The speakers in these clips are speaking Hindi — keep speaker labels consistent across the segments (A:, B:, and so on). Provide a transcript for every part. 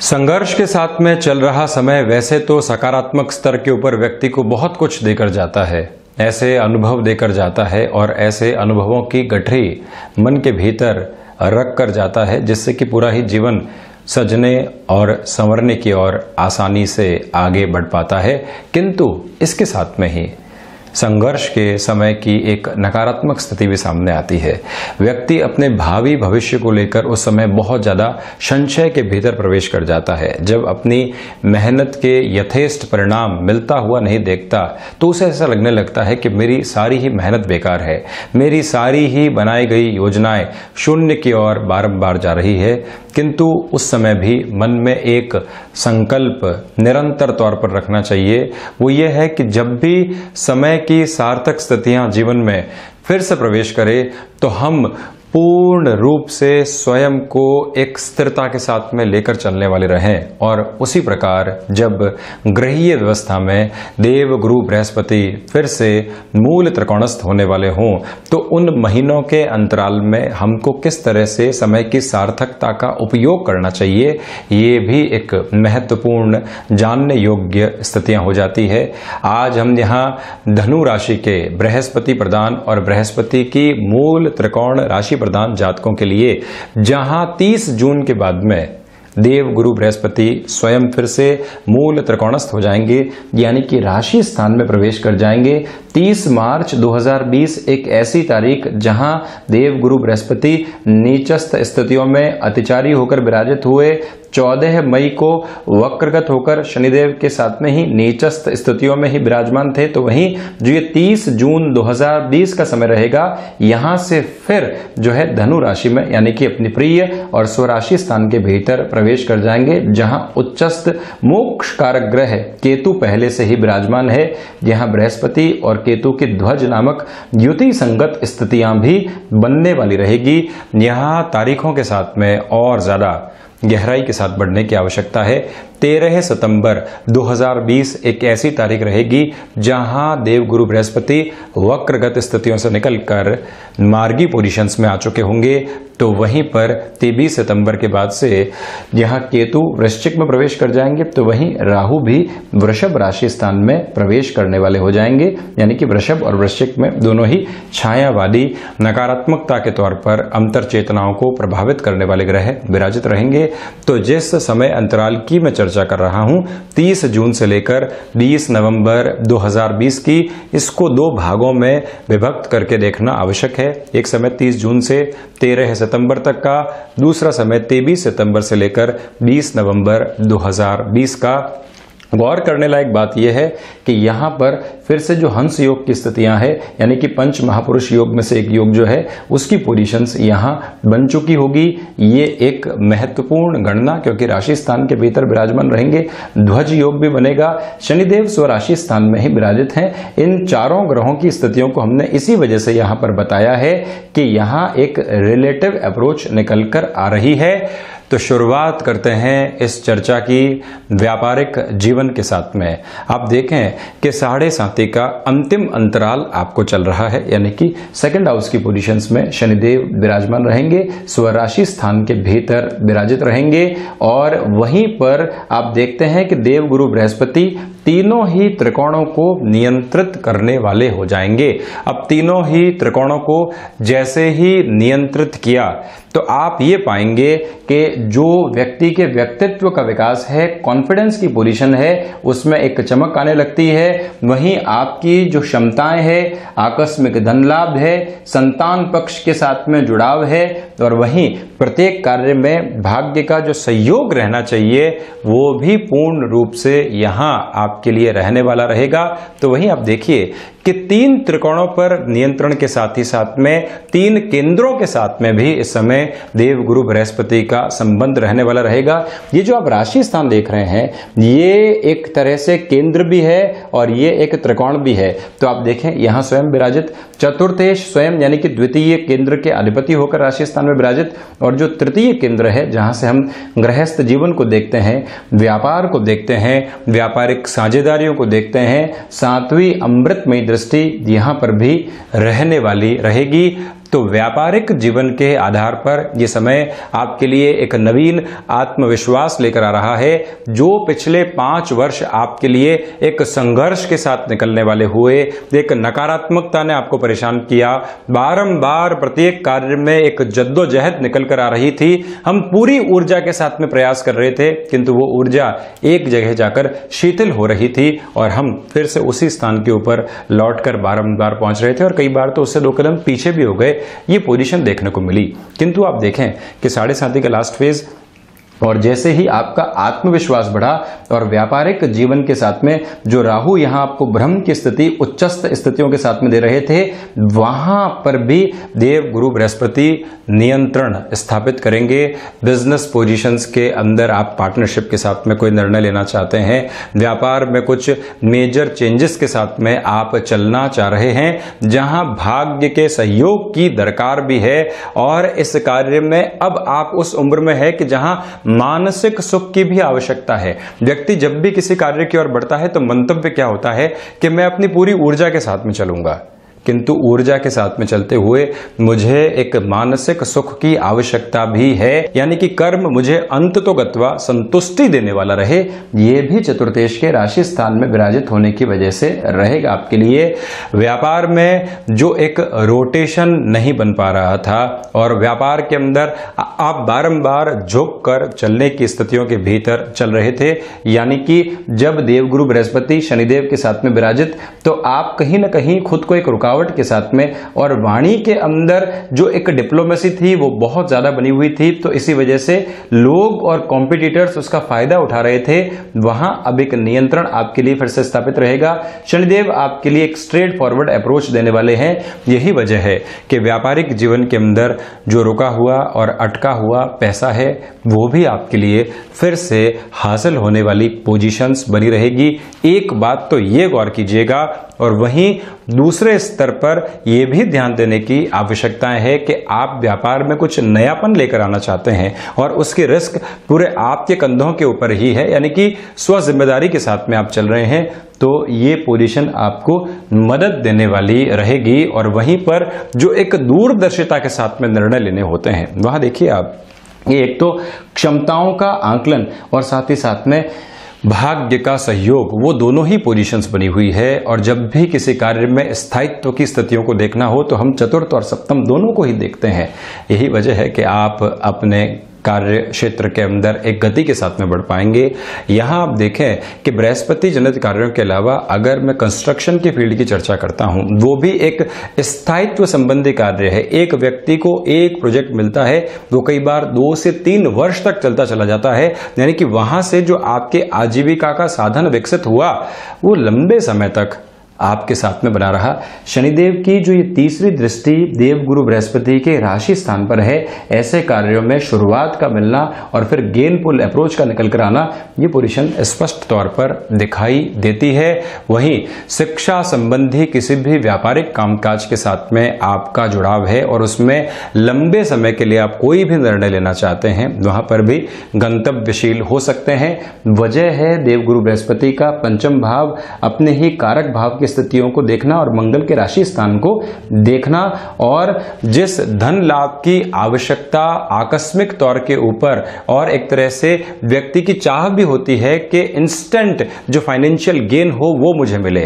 A: संघर्ष के साथ में चल रहा समय वैसे तो सकारात्मक स्तर के ऊपर व्यक्ति को बहुत कुछ देकर जाता है, ऐसे अनुभव देकर जाता है और ऐसे अनुभवों की गठरी मन के भीतर रख कर जाता है जिससे कि पूरा ही जीवन सजने और संवरने की ओर आसानी से आगे बढ़ पाता है। किंतु इसके साथ में ही संघर्ष के समय की एक नकारात्मक स्थिति भी सामने आती है। व्यक्ति अपने भावी भविष्य को लेकर उस समय बहुत ज्यादा संशय के भीतर प्रवेश कर जाता है। जब अपनी मेहनत के यथेष्ट परिणाम मिलता हुआ नहीं देखता तो उसे ऐसा लगने लगता है कि मेरी सारी ही मेहनत बेकार है, मेरी सारी ही बनाई गई योजनाएं शून्य की ओर बारंबार जा रही है। किंतु उस समय भी मन में एक संकल्प निरंतर तौर पर रखना चाहिए, वो ये है कि जब भी समय की सार्थक स्थितियां जीवन में फिर से प्रवेश करे तो हम पूर्ण रूप से स्वयं को एक स्थिरता के साथ में लेकर चलने वाले रहें। और उसी प्रकार जब ग्रहीय व्यवस्था में देव गुरु बृहस्पति फिर से मूल त्रिकोणस्थ होने वाले हों तो उन महीनों के अंतराल में हमको किस तरह से समय की सार्थकता का उपयोग करना चाहिए, ये भी एक महत्वपूर्ण जानने योग्य स्थितियां हो जाती है। आज हम यहाँ धनु राशि के बृहस्पति प्रदान और बृहस्पति की मूल त्रिकोण राशि प्रदान जातकों के लिए जहां 30 जून के बाद में देव गुरु बृहस्पति स्वयं फिर से मूल त्रिकोणस्थ हो जाएंगे, यानी कि राशि स्थान में प्रवेश कर जाएंगे। 30 मार्च 2020 एक ऐसी तारीख जहां देव गुरु बृहस्पति नीचस्थ स्थितियों में अतिचारी होकर विराजित हुए। 14 मई को वक्रगत होकर शनिदेव के साथ में ही नीचस्थ स्थितियों में ही विराजमान थे। तो वहीं जो ये 30 जून 2020 का समय रहेगा, यहां से फिर जो है धनु राशि में यानी कि अपनी प्रिय और स्वराशि स्थान के भीतर प्रवेश कर जाएंगे, जहां उच्चस्थ मोक्ष कारक ग्रह केतु पहले से ही विराजमान है। यहां बृहस्पति और केतु की ध्वज नामक युति संगत स्थितियां भी बनने वाली रहेगी। यहां तारीखों के साथ में और ज्यादा गहराई के साथ बढ़ने की आवश्यकता है। 13 सितंबर 2020 एक ऐसी तारीख रहेगी जहां देव गुरु बृहस्पति वक्रगत स्थितियों से निकलकर मार्गी पोजीशंस में आ चुके होंगे। तो वहीं पर 23 सितंबर के बाद से यहां केतु वृश्चिक में प्रवेश कर जाएंगे, तो वहीं राहु भी वृषभ राशि स्थान में प्रवेश करने वाले हो जाएंगे, यानी कि वृषभ और वृश्चिक में दोनों ही छायावादी नकारात्मकता के तौर पर अंतर चेतनाओं को प्रभावित करने वाले ग्रह विराजित रहेंगे। तो जिस समय अंतराल की मैं चर्चा कर रहा हूं 30 जून से लेकर 20 नवंबर 2020 की, इसको दो भागों में विभक्त करके देखना आवश्यक है। एक समय 30 जून से 13 सितंबर तक का, दूसरा समय 23 सितंबर से लेकर 20 नवंबर 2020 का। गौर करने लायक बात यह है कि यहां पर फिर से जो हंस योग की स्थितियां हैं, यानी कि पंच महापुरुष योग में से एक योग जो है उसकी पोजीशंस यहां बन चुकी होगी। ये एक महत्वपूर्ण गणना, क्योंकि राशि स्थान के भीतर विराजमान रहेंगे। ध्वज योग भी बनेगा, शनिदेव स्वराशि स्थान में ही विराजित हैं। इन चारों ग्रहों की स्थितियों को हमने इसी वजह से यहां पर बताया है कि यहां एक रिलेटिव अप्रोच निकल कर आ रही है। तो शुरुआत करते हैं इस चर्चा की व्यापारिक जीवन के साथ में। आप देखें कि 7.5 का अंतिम अंतराल आपको चल रहा है, यानी कि सेकंड हाउस की पोजीशंस में शनिदेव विराजमान रहेंगे, स्वराशि स्थान के भीतर विराजित रहेंगे। और वहीं पर आप देखते हैं कि देव गुरु बृहस्पति तीनों ही त्रिकोणों को नियंत्रित करने वाले हो जाएंगे। अब तीनों ही त्रिकोणों को जैसे ही नियंत्रित किया तो आप ये पाएंगे कि जो व्यक्ति के व्यक्तित्व का विकास है, कॉन्फिडेंस की पोजीशन है, उसमें एक चमक आने लगती है। वहीं आपकी जो क्षमताएं है, आकस्मिक धन लाभ है, संतान पक्ष के साथ में जुड़ाव है, और वहीं प्रत्येक कार्य में भाग्य का जो सहयोग रहना चाहिए वो भी पूर्ण रूप से यहां आपके लिए रहने वाला रहेगा। तो वहीं आप देखिए कि 3 त्रिकोणों पर नियंत्रण के साथ ही साथ में 3 केंद्रों के साथ में भी इस समय देव गुरु बृहस्पति का संबंध रहने वाला रहेगा। ये जो आप राशि स्थान देख रहे हैं, ये एक तरह से केंद्र भी है और ये एक त्रिकोण भी है। तो आप देखें यहां स्वयं विराजित, चतुर्थेश स्वयं यानी कि द्वितीय केंद्र के अधिपति होकर राशि स्थान में विराजित, और जो तृतीय केंद्र है जहां से हम गृहस्थ जीवन को देखते हैं, व्यापार को देखते हैं, व्यापारिक साझेदारियों को देखते हैं, 7वीं अमृतमयी दृष्टि यहां पर भी रहने वाली रहेगी। तो व्यापारिक जीवन के आधार पर ये समय आपके लिए एक नवीन आत्मविश्वास लेकर आ रहा है। जो पिछले 5 वर्ष आपके लिए एक संघर्ष के साथ निकलने वाले हुए, एक नकारात्मकता ने आपको परेशान किया, बारंबार प्रत्येक कार्य में एक जद्दोजहद निकल कर आ रही थी, हम पूरी ऊर्जा के साथ में प्रयास कर रहे थे, किंतु वो ऊर्जा एक जगह जाकर शिथिल हो रही थी और हम फिर से उसी स्थान के ऊपर लौटकर बारंबार पहुंच रहे थे और कई बार तो उससे 2 कदम पीछे भी हो गए। ये पोजीशन देखने को मिली। किंतु आप देखें कि 7.5 का लास्ट फेज और जैसे ही आपका आत्मविश्वास बढ़ा और व्यापारिक जीवन के साथ में जो राहु यहां आपको भ्रम की स्थिति, उच्चस्थ स्थितियों के साथ में दे रहे थे, वहां पर भी देव गुरु बृहस्पति नियंत्रण स्थापित करेंगे। बिजनेस पोजीशंस के अंदर आप पार्टनरशिप के साथ में कोई निर्णय लेना चाहते हैं, व्यापार में कुछ मेजर चेंजेस के साथ में आप चलना चाह रहे हैं, जहां भाग्य के सहयोग की दरकार भी है। और इस कार्य में अब आप उस उम्र में है कि जहां मानसिक सुख की भी आवश्यकता है। व्यक्ति जब भी किसी कार्य की ओर बढ़ता है तो मंतव्य क्या होता है कि मैं अपनी पूरी ऊर्जा के साथ में चलूंगा, किंतु ऊर्जा के साथ में चलते हुए मुझे एक मानसिक सुख की आवश्यकता भी है, यानी कि कर्म मुझे अंत तो गत्वा संतुष्टि देने वाला रहे। यह भी चतुर्थेश के राशि स्थान में विराजित होने की वजह से रहेगा आपके लिए। व्यापार में जो एक रोटेशन नहीं बन पा रहा था और व्यापार के अंदर आप बारंबार झुक कर चलने की स्थितियों के भीतर चल रहे थे, यानी कि जब देवगुरु बृहस्पति शनिदेव के साथ में विराजित, तो आप कहीं ना कहीं खुद को एक रुकावट के साथ में और वाणी के अंदर जो एक डिप्लोमेसी थी वो बहुत ज्यादा बनी हुई थी, तो इसी वजह से लोग और कॉम्पिटिटर्स उसका फायदा उठा रहे थे। वहां अब एक नियंत्रण आपके लिए फिर से स्थापित रहेगा। शनिदेव आपके लिए एक स्ट्रेट फॉरवर्ड अप्रोच देने वाले हैं। यही वजह है कि व्यापारिक जीवन के अंदर जो रुका हुआ और अटका हुआ पैसा है वो भी आपके लिए फिर से हासिल होने वाली पोजीशंस बनी रहेगी। एक बात तो ये गौर कीजिएगा और वहीं दूसरे स्तर पर यह भी ध्यान देने की आवश्यकता है कि आप व्यापार में कुछ नयापन लेकर आना चाहते हैं और उसकी रिस्क पूरे आपके कंधों के ऊपर ही है, यानी कि स्व जिम्मेदारी के साथ में आप चल रहे हैं, तो ये पोजीशन आपको मदद देने वाली रहेगी। और वहीं पर जो एक दूरदर्शिता के साथ में निर्णय लेने होते हैं, वहां देखिए आप, ये एक तो क्षमताओं का आंकलन और साथ ही साथ में भाग्य का सहयोग, वो दोनों ही पोजीशंस बनी हुई है। और जब भी किसी कार्य में स्थायित्व की स्थितियों को देखना हो तो हम चतुर्थ और सप्तम दोनों को ही देखते हैं। यही वजह है कि आप अपने कार्य क्षेत्र के अंदर एक गति के साथ में बढ़ पाएंगे। यहां आप देखें कि बृहस्पति जनित कार्यों के अलावा अगर मैं कंस्ट्रक्शन की फील्ड की चर्चा करता हूं, वो भी एक स्थायित्व संबंधी कार्य है। एक व्यक्ति को एक प्रोजेक्ट मिलता है, वो कई बार 2 से 3 वर्ष तक चलता चला जाता है, यानी कि वहां से जो आपके आजीविका का साधन विकसित हुआ वो लंबे समय तक आपके साथ में बना रहा। शनिदेव की जो ये तीसरी दृष्टि देवगुरु बृहस्पति के राशि स्थान पर है, ऐसे कार्यों में शुरुआत का मिलना और फिर गेन पुल अप्रोच का निकल कर आना, ये पोजीशन स्पष्ट तौर पर दिखाई देती है। वहीं शिक्षा संबंधी किसी भी व्यापारिक कामकाज के साथ में आपका जुड़ाव है और उसमें लंबे समय के लिए आप कोई भी निर्णय लेना चाहते हैं, वहां पर भी गंतव्यशील हो सकते हैं। वजह है देवगुरु बृहस्पति का पंचम भाव, अपने ही कारक भाव की स्थितियों को देखना और मंगल के राशि स्थान को देखना, और जिस धन लाभ की आवश्यकता आकस्मिक तौर के ऊपर और एक तरह से व्यक्ति की चाह भी होती है कि इंस्टेंट जो फाइनेंशियल गेन हो वो मुझे मिले,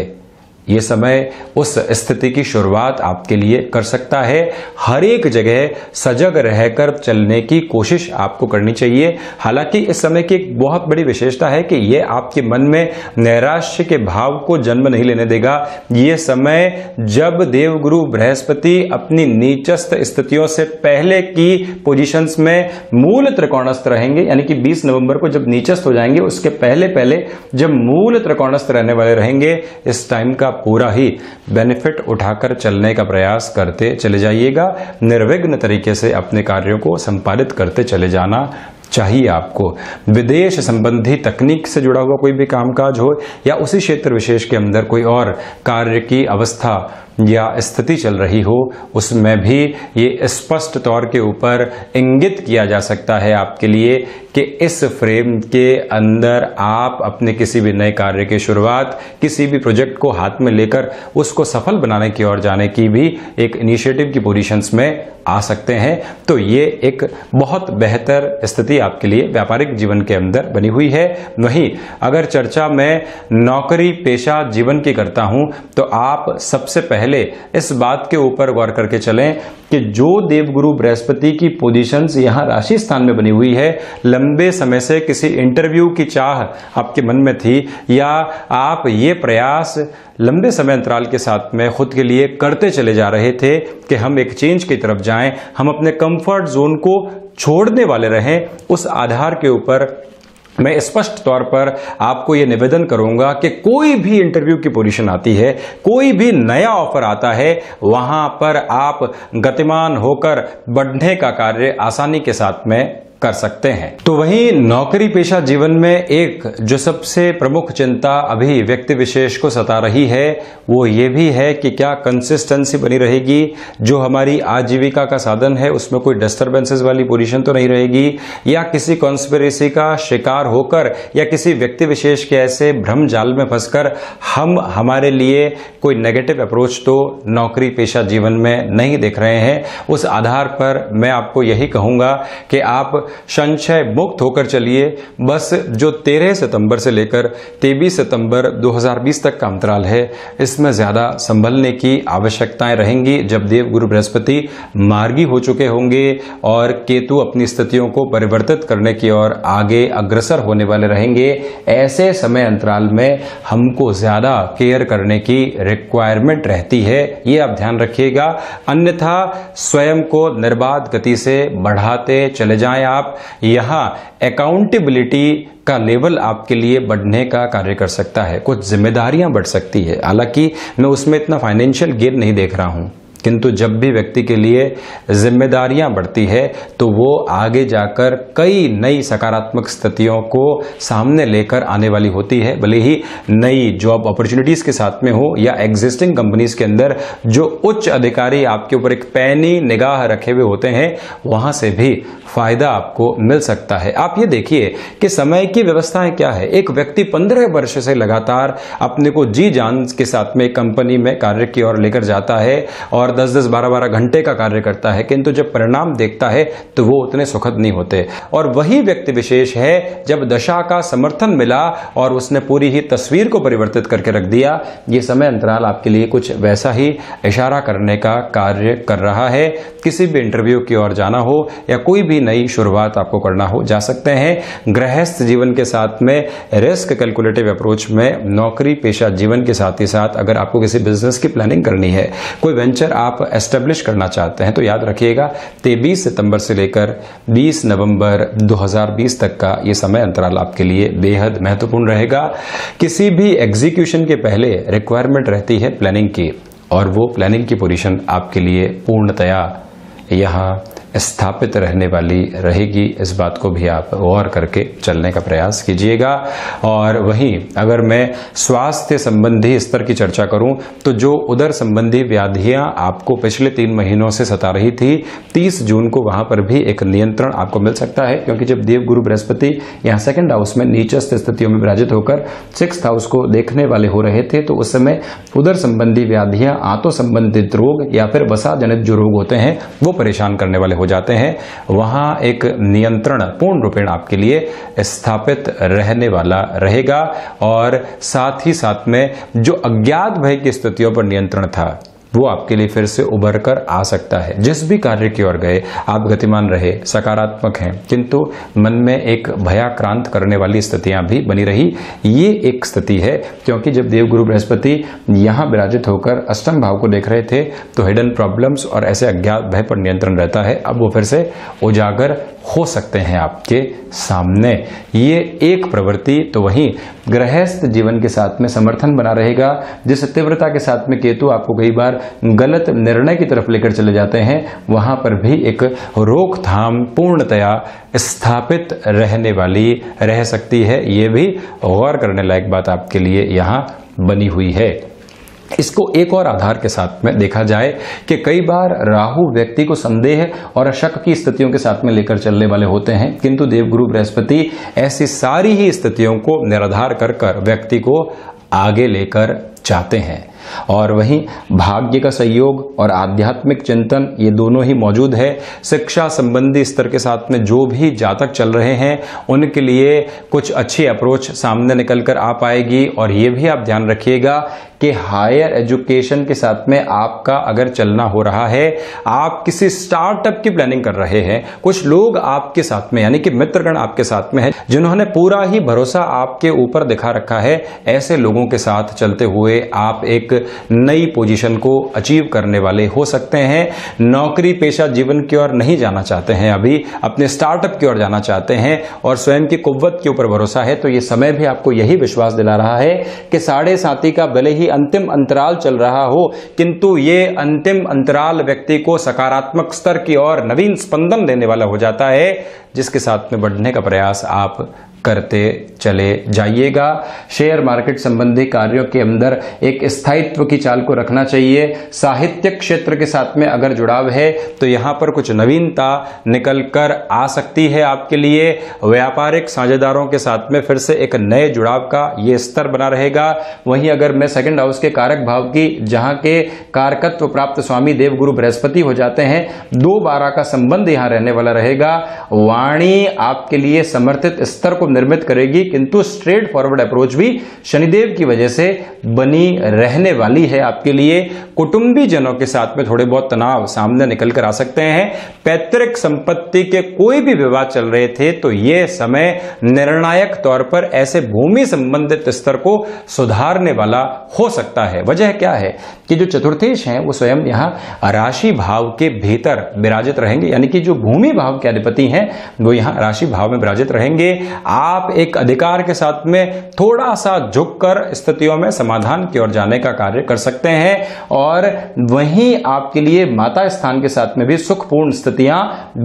A: ये समय उस स्थिति की शुरुआत आपके लिए कर सकता है। हर एक जगह सजग रहकर चलने की कोशिश आपको करनी चाहिए। हालांकि इस समय की एक बहुत बड़ी विशेषता है कि यह आपके मन में नैराश्य के भाव को जन्म नहीं लेने देगा। यह समय जब देवगुरु बृहस्पति अपनी नीचस्थ स्थितियों से पहले की पोजीशंस में मूल त्रिकोणस्थ रहेंगे, यानी कि 20 नवंबर को जब नीचस्थ हो जाएंगे उसके पहले पहले जब मूल त्रिकोणस्थ रहने वाले रहेंगे, इस टाइम का पूरा ही बेनिफिट उठाकर चलने का प्रयास करते चले जाइएगा। निर्विघ्न तरीके से अपने कार्यों को संपादित करते चले जाना चाहिए आपको। विदेश संबंधी तकनीक से जुड़ा हुआ कोई भी कामकाज हो या उसी क्षेत्र विशेष के अंदर कोई और कार्य की अवस्था या स्थिति चल रही हो, उसमें भी ये स्पष्ट तौर के ऊपर इंगित किया जा सकता है आपके लिए कि इस फ्रेम के अंदर आप अपने किसी भी नए कार्य की शुरुआत, किसी भी प्रोजेक्ट को हाथ में लेकर उसको सफल बनाने की ओर जाने की भी एक इनिशिएटिव की पोजीशंस में आ सकते हैं। तो ये एक बहुत बेहतर स्थिति आपके लिए व्यापारिक जीवन के अंदर बनी हुई है। वहीं अगर चर्चा मैं नौकरी पेशा जीवन की करता हूं तो आप सबसे पहले इस बात के ऊपर गौर करके चलें कि जो देवगुरु बृहस्पति की पोजीशंस यहां राशि स्थान में बनी हुई है, लंबे समय से किसी इंटरव्यू की चाह आपके मन में थी या आप ये प्रयास लंबे समय अंतराल के साथ में खुद के लिए करते चले जा रहे थे कि हम एक चेंज की तरफ जाएं, हम अपने कंफर्ट जोन को छोड़ने वाले रहें, उस आधार के ऊपर मैं स्पष्ट तौर पर आपको यह निवेदन करूंगा कि कोई भी इंटरव्यू की पोजीशन आती है, कोई भी नया ऑफर आता है, वहां पर आप गतिमान होकर बढ़ने का कार्य आसानी के साथ में कर सकते हैं। तो वहीं नौकरी पेशा जीवन में एक जो सबसे प्रमुख चिंता अभी व्यक्ति विशेष को सता रही है वो ये भी है कि क्या कंसिस्टेंसी बनी रहेगी, जो हमारी आजीविका का साधन है उसमें कोई डिस्टर्बेंसेस वाली पोजीशन तो नहीं रहेगी, या किसी कॉन्स्पिरेसी का शिकार होकर या किसी व्यक्ति विशेष के ऐसे भ्रम जाल में फंसकर हम हमारे लिए कोई नेगेटिव अप्रोच तो नौकरी पेशा जीवन में नहीं देख रहे हैं। उस आधार पर मैं आपको यही कहूंगा कि आप संशय मुक्त होकर चलिए। बस जो 13 सितंबर से लेकर 23 सितंबर 2020 तक का अंतराल है, इसमें ज्यादा संभलने की आवश्यकताएं रहेंगी, जब देवगुरु बृहस्पति मार्गी हो चुके होंगे और केतु अपनी स्थितियों को परिवर्तित करने की ओर आगे अग्रसर होने वाले रहेंगे। ऐसे समय अंतराल में हमको ज्यादा केयर करने की रिक्वायरमेंट रहती है, ये आप ध्यान रखिएगा। अन्यथा स्वयं को निर्बाध गति से बढ़ाते चले जाएं। आप यहां अकाउंटेबिलिटी का लेवल आपके लिए बढ़ने का कार्य कर सकता है, कुछ जिम्मेदारियां बढ़ सकती है। हालांकि मैं उसमें इतना फाइनेंशियल गेन नहीं देख रहा हूं, किंतु जब भी व्यक्ति के लिए जिम्मेदारियां बढ़ती है तो वो आगे जाकर कई नई सकारात्मक स्थितियों को सामने लेकर आने वाली होती है। भले ही नई जॉब अपॉर्चुनिटीज के साथ में हो या एग्जिस्टिंग कंपनीज के अंदर जो उच्च अधिकारी आपके ऊपर एक पैनी निगाह रखे हुए होते हैं, वहां से भी फायदा आपको मिल सकता है। आप ये देखिए कि समय की व्यवस्थाएं क्या है। एक व्यक्ति 15 वर्ष से लगातार अपने को जी जान के साथ में कंपनी में कार्य की ओर लेकर जाता है और 10-10, 12-12 घंटे का कार्य करता है, किंतु जब परिणाम देखता है तो वो उतने सुखद नहीं होते। और वही व्यक्ति विशेष है जब दशा का समर्थन मिला और उसने पूरी ही तस्वीर को परिवर्तित करके रख दिया। ये समय अंतराल आपके लिए कुछ वैसा ही इशारा करने का कार्य कर रहा है। किसी भी इंटरव्यू की ओर जाना हो या कोई भी नई शुरुआत आपको करना हो, जा सकते हैं। गृहस्थ जीवन के साथ में रिस्क कैलकुलेटिव अप्रोच में नौकरी पेशा जीवन के साथ ही साथ अगर आपको किसी बिजनेस की प्लानिंग करनी है, कोई वेंचर आप एस्टेब्लिश करना चाहते हैं, तो याद रखिएगा 23 सितंबर से लेकर 20 नवंबर 2020 तक का ये समय अंतराल आपके लिए बेहद महत्वपूर्ण रहेगा। किसी भी एग्जीक्यूशन के पहले रिक्वायरमेंट रहती है प्लानिंग की, और वो प्लानिंग की पोजीशन आपके लिए पूर्णतया यहाँ स्थापित रहने वाली रहेगी। इस बात को भी आप गौर करके चलने का प्रयास कीजिएगा। और वहीं अगर मैं स्वास्थ्य संबंधी स्तर की चर्चा करूं तो जो उदर संबंधी व्याधियां आपको पिछले 3 महीनों से सता रही थी, 30 जून को वहां पर भी एक नियंत्रण आपको मिल सकता है, क्योंकि जब देवगुरु बृहस्पति यहाँ 2nd हाउस में नीचस्थ स्थितियों में विराजित होकर 6th हाउस को देखने वाले हो रहे थे, तो उस समय उदर संबंधी व्याधियां, आंतों संबंधित रोग या फिर वसा जनित जो रोग होते हैं वो परेशान करने वाले जाते हैं। वहां एक नियंत्रण पूर्ण रूपेण आपके लिए स्थापित रहने वाला रहेगा। और साथ ही साथ में जो अज्ञात भय की स्थितियों पर नियंत्रण था वो आपके लिए फिर से उभर कर आ सकता है। जिस भी कार्य की ओर गए आप गतिमान रहे, सकारात्मक हैं, किंतु मन में एक भयाक्रांत करने वाली स्थितियां भी बनी रही। ये एक स्थिति है क्योंकि जब देवगुरु बृहस्पति यहां विराजित होकर अष्टम भाव को देख रहे थे तो हिडन प्रॉब्लम्स और ऐसे अज्ञात भय पर नियंत्रण रहता है। अब वो फिर से उजागर हो सकते हैं आपके सामने। ये एक प्रवृत्ति। तो वहीं गृहस्थ जीवन के साथ में समर्थन बना रहेगा। जिस तीव्रता के साथ में केतु आपको कई बार गलत निर्णय की तरफ लेकर चले जाते हैं, वहां पर भी एक रोकथाम पूर्णतया स्थापित रहने वाली रह सकती है। ये भी गौर करने लायक बात आपके लिए यहां बनी हुई है। इसको एक और आधार के साथ में देखा जाए कि कई बार राहु व्यक्ति को संदेह और शक की स्थितियों के साथ में लेकर चलने वाले होते हैं, किंतु देवगुरु बृहस्पति ऐसी सारी ही स्थितियों को निराधार कर कर व्यक्ति को आगे लेकर जाते हैं। और वहीं भाग्य का सहयोग और आध्यात्मिक चिंतन ये दोनों ही मौजूद है। शिक्षा संबंधी स्तर के साथ में जो भी जातक चल रहे हैं उनके लिए कुछ अच्छी अप्रोच सामने निकल कर आ पाएगी। और ये भी आप ध्यान रखिएगा कि हायर एजुकेशन के साथ में आपका अगर चलना हो रहा है, आप किसी स्टार्टअप की प्लानिंग कर रहे हैं, कुछ लोग आपके साथ में यानी कि मित्रगण आपके साथ में है जिन्होंने पूरा ही भरोसा आपके ऊपर दिखा रखा है, ऐसे लोगों के साथ चलते हुए आप एक नई पोजीशन को अचीव करने वाले हो सकते हैं। नौकरी पेशा जीवन की ओर नहीं जाना चाहते हैं, अभी अपने स्टार्टअप की ओर जाना चाहते हैं और स्वयं की कुव्वत के ऊपर भरोसा है, तो ये समय भी आपको यही विश्वास दिला रहा है कि 7.5 का भले ही अंतिम अंतराल चल रहा हो, किंतु ये अंतिम अंतराल व्यक्ति को सकारात्मक स्तर की ओर नवीन स्पंदन देने वाला हो जाता है, जिसके साथ में बढ़ने का प्रयास आप करते चले जाइएगा। शेयर मार्केट संबंधी कार्यों के अंदर एक स्थायित्व की चाल को रखना चाहिए। साहित्यिक क्षेत्र के साथ में अगर जुड़ाव है तो यहां पर कुछ नवीनता निकल कर आ सकती है आपके लिए। व्यापारिक साझेदारों के साथ में फिर से एक नए जुड़ाव का ये स्तर बना रहेगा। वहीं अगर मैं सेकंड हाउस के कारक भाव की, जहां के कारकत्व प्राप्त स्वामी देवगुरु बृहस्पति हो जाते हैं, 2-12 का संबंध यहां रहने वाला रहेगा। वाणी आपके लिए समर्थित स्तर को निर्मित करेगी, किंतु स्ट्रेट फॉरवर्ड अप्रोच भी शनिदेव की वजह से बनी रहने वाली है आपके लिए। कुटुंबी जनों के साथ में थोड़े बहुत तनाव सामने निकल कर आ सकते हैं। पैतृक संपत्ति के कोई भी विवाद चल रहे थे तो यह समय निर्णायक तौर पर ऐसे भूमि संबंधित स्तर को सुधारने वाला हो सकता है। वजह क्या है कि जो चतुर्थेश हैं वो स्वयं यहां राशि भाव के भीतर विराजित रहेंगे, यानी कि जो भूमि भाव के अधिपति हैं वो यहां राशि भाव में विराजित रहेंगे। आप एक अधिकार के साथ में थोड़ा सा झुककर स्थितियों में समाधान की ओर जाने का कार्य कर सकते हैं। और वहीं आपके लिए माता स्थान के साथ में भी सुखपूर्ण स्थितियां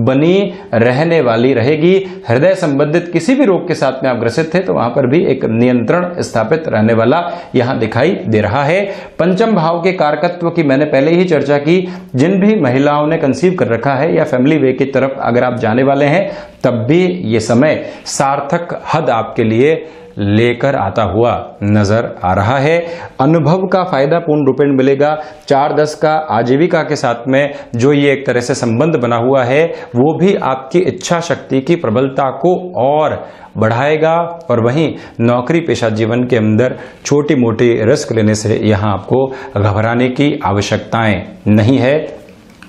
A: बनी रहने वाली रहेगी। हृदय संबंधित किसी भी रोग के साथ में आप ग्रसित थे तो वहां पर भी एक नियंत्रण स्थापित रहने वाला यहां दिखाई दे रहा है। पंचम भाव के कारकत्व की मैंने पहले ही चर्चा की। जिन भी महिलाओं ने कंसीव कर रखा है या फैमिली वे की तरफ अगर आप जाने वाले हैं, तब भी ये समय सार्थक हद आपके लिए लेकर आता हुआ नजर आ रहा है। अनुभव का फायदा पूर्ण रूपेण मिलेगा। 4-10 का आजीविका के साथ में जो ये एक तरह से संबंध बना हुआ है वो भी आपकी इच्छा शक्ति की प्रबलता को और बढ़ाएगा। और वहीं नौकरी पेशा जीवन के अंदर छोटी मोटी रिस्क लेने से यहां आपको घबराने की आवश्यकताएं नहीं है।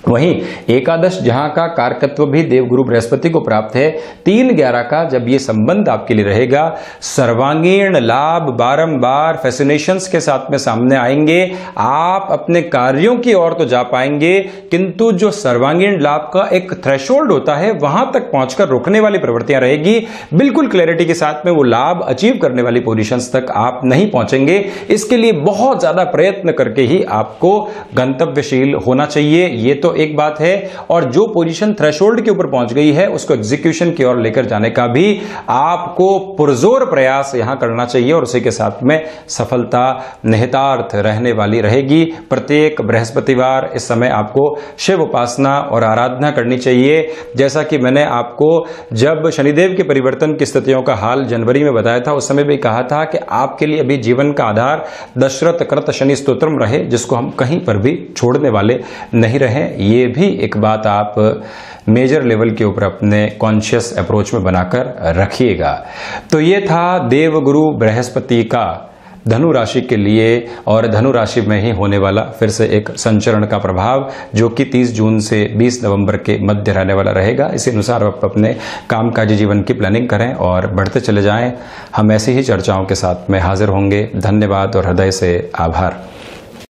A: वहीं एकादश जहां का कारकत्व भी देवगुरु बृहस्पति को प्राप्त है, 3-11 का जब ये संबंध आपके लिए रहेगा, सर्वांगीण लाभ बारंबार फैसिनेशंस के साथ में सामने आएंगे। आप अपने कार्यों की ओर तो जा पाएंगे, किंतु जो सर्वांगीण लाभ का एक थ्रेशोल्ड होता है वहां तक पहुंचकर रोकने वाली प्रवृत्तियां रहेगी। बिल्कुल क्लैरिटी के साथ में वो लाभ अचीव करने वाली पोजीशंस तक आप नहीं पहुंचेंगे। इसके लिए बहुत ज्यादा प्रयत्न करके ही आपको गंतव्यशील होना चाहिए, ये तो एक बात है। और जो पोजीशन थ्रेशोल्ड के ऊपर पहुंच गई है उसको एग्जीक्यूशन की ओर लेकर जाने का भी आपको पुरजोर प्रयास यहां करना चाहिए और उसी के साथ में सफलता निहितार्थ रहने वाली रहेगी। प्रत्येक बृहस्पतिवार इस समय आपको शिव उपासना और आराधना करनी चाहिए। जैसा कि मैंने आपको जब शनिदेव के परिवर्तन की स्थितियों का हाल जनवरी में बताया था, उस समय भी कहा था कि आपके लिए अभी जीवन का आधार दशरथ कृत शनि स्तोत्रम रहे, जिसको हम कहीं पर भी छोड़ने वाले नहीं रहे। ये भी एक बात आप मेजर लेवल के ऊपर अपने कॉन्शियस अप्रोच में बनाकर रखिएगा। तो ये था देवगुरु बृहस्पति का धनु राशि के लिए और धनु राशि में ही होने वाला फिर से एक संचरण का प्रभाव, जो कि 30 जून से 20 नवंबर के मध्य रहने वाला रहेगा। इसी अनुसार आप अपने कामकाजी जीवन की प्लानिंग करें और बढ़ते चले जाएं। हम ऐसी ही चर्चाओं के साथ में हाजिर होंगे। धन्यवाद और हृदय से आभार।